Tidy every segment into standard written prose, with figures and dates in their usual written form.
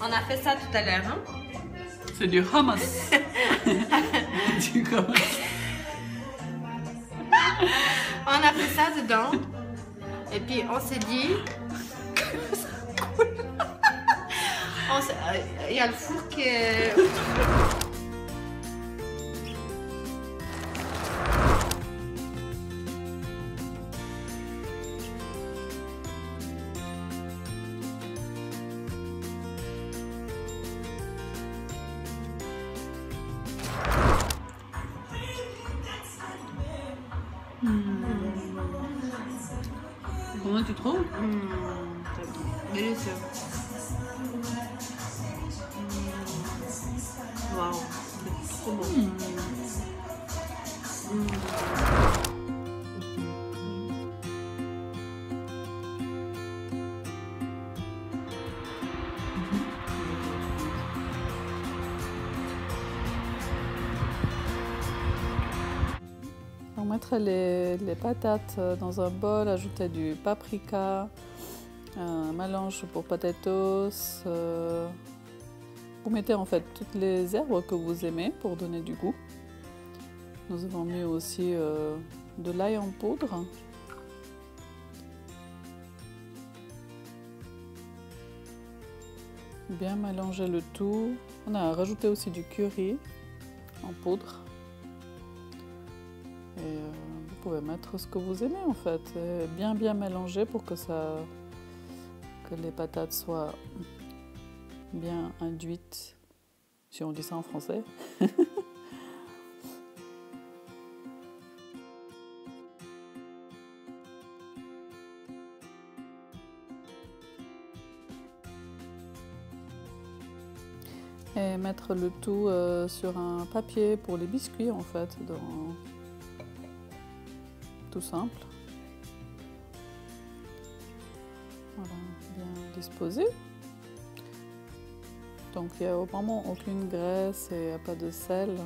On a fait ça tout à l'heure, hein? C'est du hummus. Du hummus. On a fait ça dedans. Et puis on s'est dit... Il y a le four qui est... Comment tu trouves? Délicieux. Waouh, c'est trop bon. On mettrait les patates dans un bol, ajouter du paprika, un mélange pour potatoes. Vous mettez en fait toutes les herbes que vous aimez pour donner du goût. Nous avons mis aussi de l'ail en poudre. Bien mélanger le tout. On a rajouté aussi du curry en poudre. Et vous pouvez mettre ce que vous aimez en fait. Et bien mélanger pour que les patates soient bien induites, si on dit ça en français. Et mettre le tout sur un papier pour les biscuits en fait, tout simple. Voilà, bien disposé. Donc il n'y a vraiment aucune graisse et il n'y a pas de sel.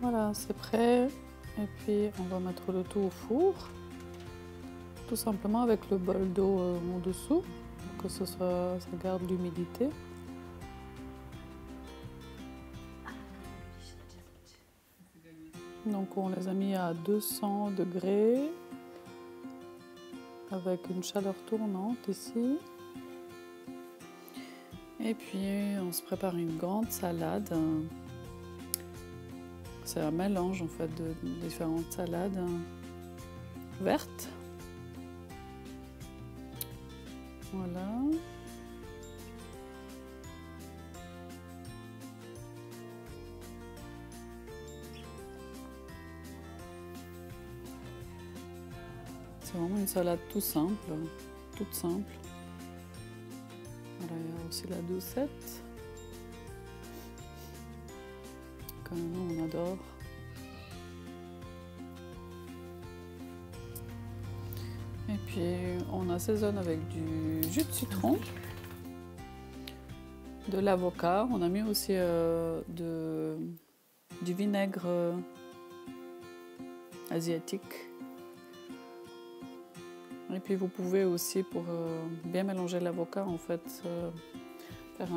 Voilà, c'est prêt. Et puis on va mettre le tout au four. Tout simplement avec le bol d'eau en dessous, pour que ça garde l'humidité. Donc on les a mis à 200 degrés avec une chaleur tournante ici. Et puis on se prépare une grande salade. C'est un mélange en fait de différentes salades vertes. Voilà. C'est vraiment une salade toute simple. Voilà, il y a aussi la doucette. Que nous on adore. Et puis on assaisonne avec du jus de citron, de l'avocat. On a mis aussi du vinaigre asiatique. Et puis vous pouvez aussi, pour bien mélanger l'avocat, en fait, faire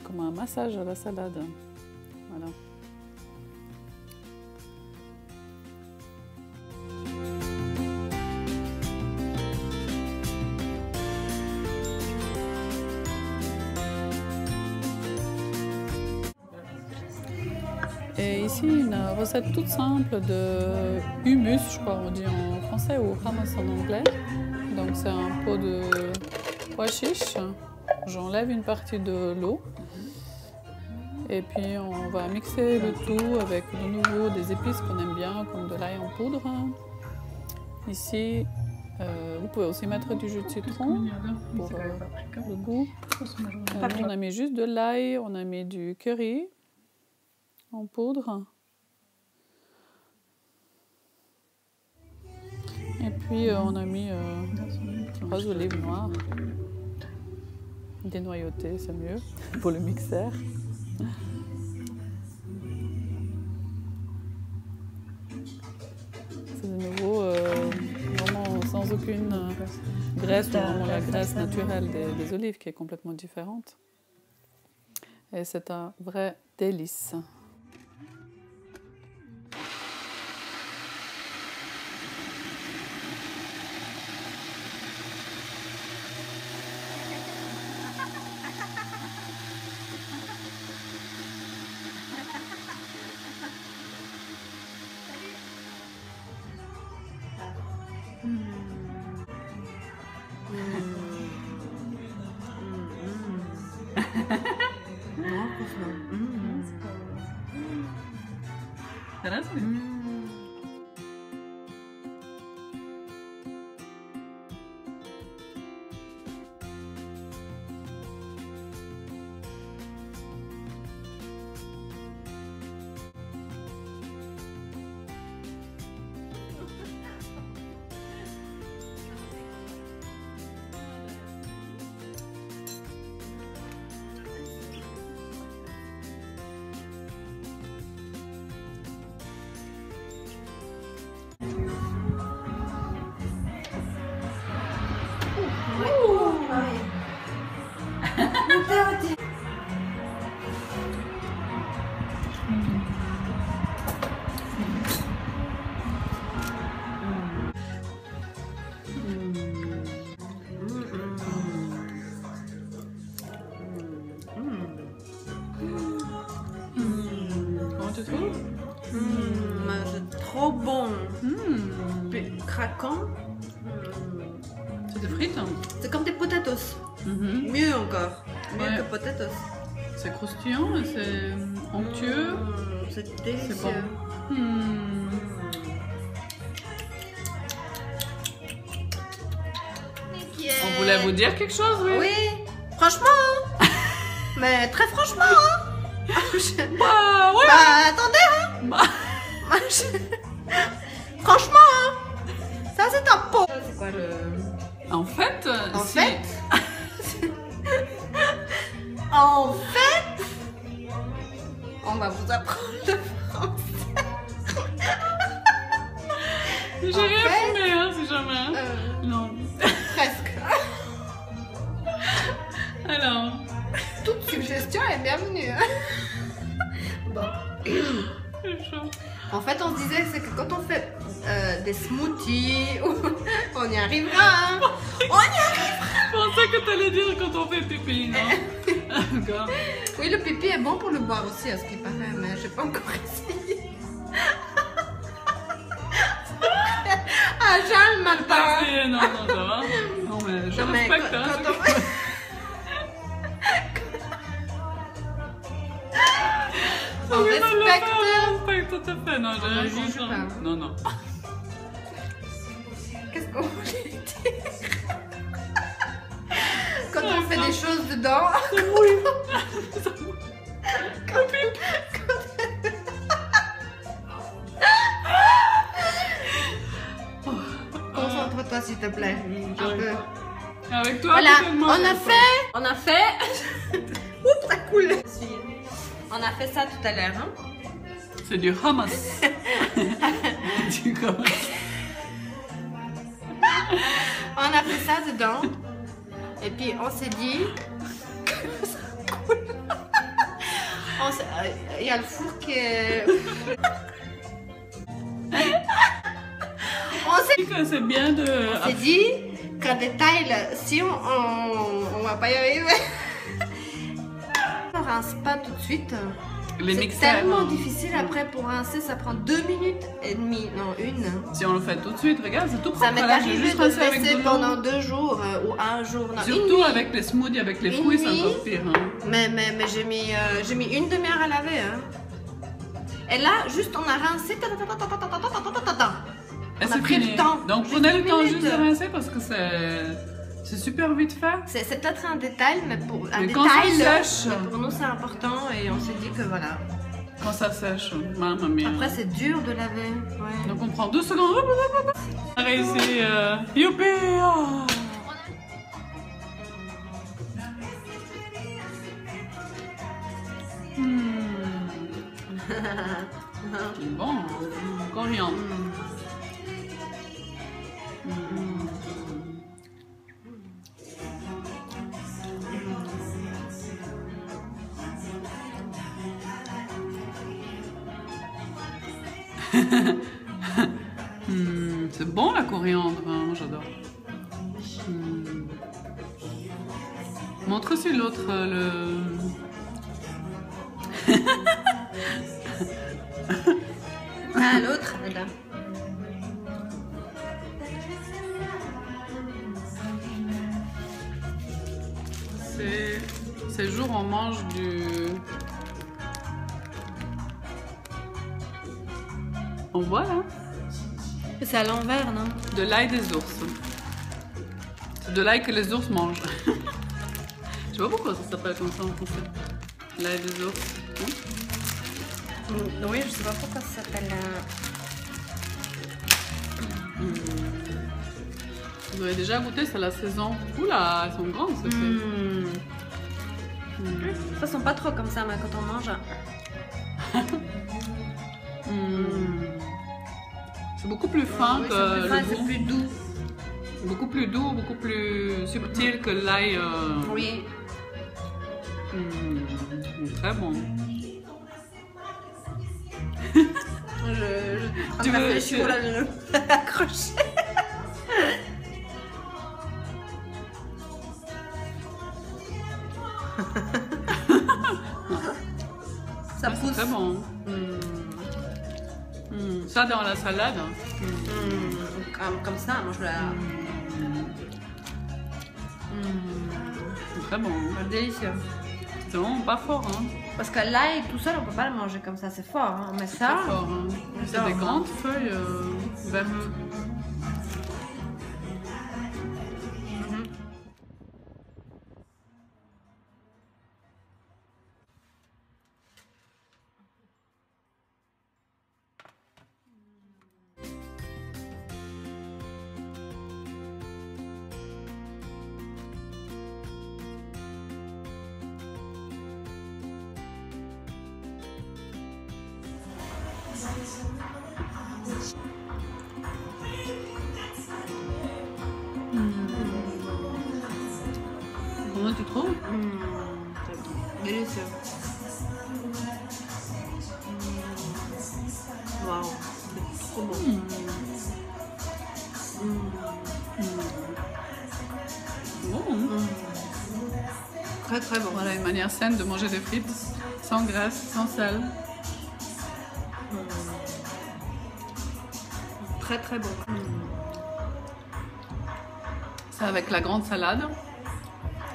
comme un massage à la salade. Voilà. Et ici, une recette toute simple de hummus, je crois on dit en français, ou hummus en anglais. Donc c'est un pot de pois chiches. J'enlève une partie de l'eau. Et puis on va mixer le tout avec de nouveau des épices qu'on aime bien, comme de l'ail en poudre. Ici, vous pouvez aussi mettre du jus de citron pour le goût. On a mis juste de l'ail, on a mis du curry en poudre. Et puis on a mis rose olive noire. Dénoyauté, c'est mieux pour le mixeur. sans aucune graisse, ou vraiment la graisse naturelle des olives qui est complètement différente. Et c'est un vrai délice. Comment tu trouves? C'est trop bon. Craquant. C'est des frites, hein? C'est comme des potatoes. Mieux encore. Mieux que potatoes. C'est croustillant et c'est onctueux. C'est délicieux. C'est bon. On voulait vous dire quelque chose, oui? Oui, franchement. Mais très franchement. Bah, ouais. Bah, attendez, hein. Bah. Franchement, hein. Ça, c'est un pot. C'est quoi le... En fait, En fait, on va vous apprendre le français. j'ai rien fumé, hein, si jamais. Non. Presque. Alors. Toute suggestion est bienvenue. Bon. C'est chaud. En fait, on se disait c'est que quand on fait des smoothies, on y arrivera. Hein. On y arrivera. Je pensais que tu allais dire quand on fait pipi, non? Encore. Oui, le pipi est bon pour le boire aussi, à ce qui paraît, mais je n'ai pas encore essayé. Ah, Jean, le matin. Non, non, ça va. Non, mais je respecte, hein. On respecte. On respecte tout à fait. Non, j'ai rien juge contre. pas. Non, non. Qu'est-ce qu'on voulait dire? Quand on fait des choses dedans. Concentre-toi s'il te plaît. Un peu. Avec toi, Voilà, on a fait. Oups, ça coule. On a fait ça tout à l'heure, hein? C'est du hummus. Du hummus. On a fait ça dedans. Et puis on s'est dit. Il y a le four qui est. On s'est C'est bien de. dit qu'en détail, si on va pas y arriver. On rince pas tout de suite. Les C'est mixeurs. tellement difficile après pour rincer, ça prend 2 minutes et demie, non une. Si on le fait tout de suite, regarde, c'est tout propre. Ça m'est Là, j'ai arrivé juste de rincé avec laisser de l'eau. pendant 2 jours ou un jour. Non, une Surtout nuit. avec les smoothies, avec les Une fruits, c'est nuit. encore pire. Hein. Mais j'ai mis une demi-heure à laver. Hein. Et là, juste on a rincé. Et On a c'est pris fini. du temps. Donc Juste prenez le 2 temps minutes. juste de rincer parce que c'est super vite fait. C'est peut-être un détail, mais pour un Mais quand ça détail, sèche. mais pour nous c'est important et on s'est dit que voilà. Quand ça sèche, mamma mia. Après c'est dur de laver. Ouais. Donc on prend 2 secondes. Hop, hop, hop. On a réussi. Youpi! Oh. C'est bon, coriandre. C'est bon la coriandre, hein, moi j'adore. Montre aussi l'autre, Ah, l'autre, là. Ces jours on mange on voit là? C'est à l'envers, non? De l'ail des ours. C'est de l'ail que les ours mangent. Je sais pas pourquoi ça s'appelle comme ça en français. L'ail des ours. Oui, je sais pas pourquoi ça s'appelle. Vous avez déjà goûté, c'est la saison. Oula, elles sont grandes, c'est Ça sent pas trop comme ça, mais quand on mange. C'est beaucoup plus fin que le c'est goût. plus doux. Beaucoup plus doux, beaucoup plus subtil que l'ail. Oui. Très bon. Tu veux je accrocher. Ça pousse. Très bon. Ça dans la salade. Comme ça, moi je la. Très bon. Délicieux. C'est vraiment pas fort, hein. Parce que l'ail tout seul, on peut pas le manger comme ça, c'est fort. Hein. Mais ça. C'est fort, hein. C'est des grandes feuilles vertes. Comment tu trouves? Délicieux. Waouh, c'est trop bon. Très très bon. Voilà une manière saine de manger des frites, sans graisse, sans sel. Très très bon. Ça avec la grande salade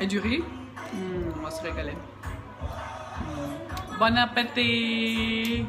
et du riz. On va se régaler. Bon appétit!